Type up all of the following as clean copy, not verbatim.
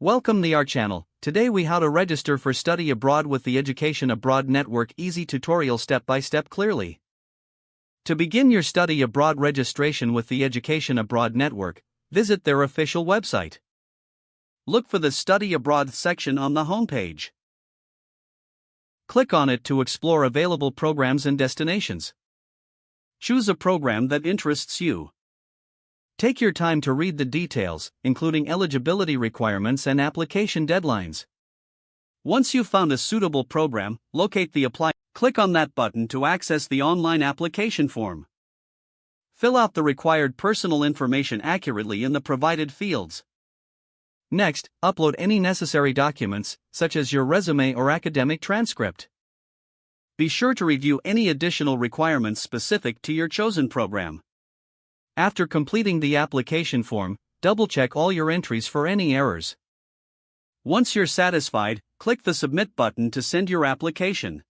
Welcome to our channel. Today we how to register for study abroad with the Education Abroad Network easy tutorial step by step clearly. To begin your study abroad registration with the Education Abroad Network, visit their official website. Look for the Study Abroad section on the homepage. Click on it to explore available programs and destinations. Choose a program that interests you. Take your time to read the details, including eligibility requirements and application deadlines. Once you've found a suitable program, locate the Apply. Click on that button to access the online application form. Fill out the required personal information accurately in the provided fields. Next, upload any necessary documents, such as your resume or academic transcript. Be sure to review any additional requirements specific to your chosen program. After completing the application form, double-check all your entries for any errors. Once you're satisfied, click the Submit button to send your application.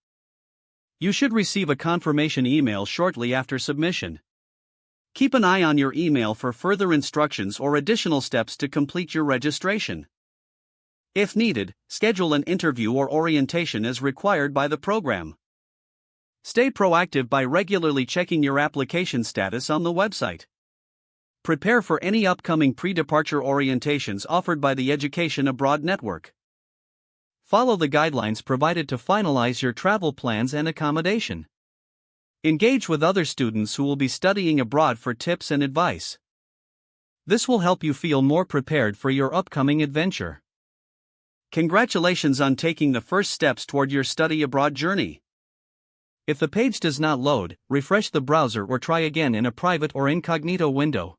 You should receive a confirmation email shortly after submission. Keep an eye on your email for further instructions or additional steps to complete your registration. If needed, schedule an interview or orientation as required by the program. Stay proactive by regularly checking your application status on the website. Prepare for any upcoming pre-departure orientations offered by the Education Abroad Network. Follow the guidelines provided to finalize your travel plans and accommodation. Engage with other students who will be studying abroad for tips and advice. This will help you feel more prepared for your upcoming adventure. Congratulations on taking the first steps toward your study abroad journey. If the page does not load, refresh the browser or try again in a private or incognito window.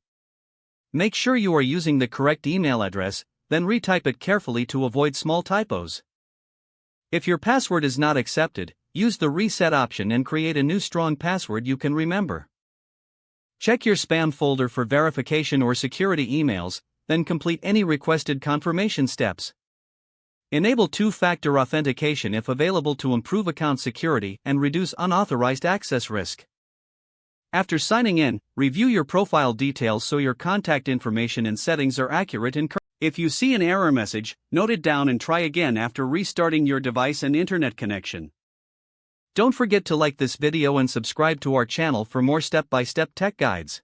Make sure you are using the correct email address, then retype it carefully to avoid small typos. If your password is not accepted, use the reset option and create a new strong password you can remember. Check your spam folder for verification or security emails, then complete any requested confirmation steps. Enable two-factor authentication if available to improve account security and reduce unauthorized access risk. After signing in, review your profile details so your contact information and settings are accurate and correct. If you see an error message, note it down and try again after restarting your device and internet connection. Don't forget to like this video and subscribe to our channel for more step-by-step tech guides.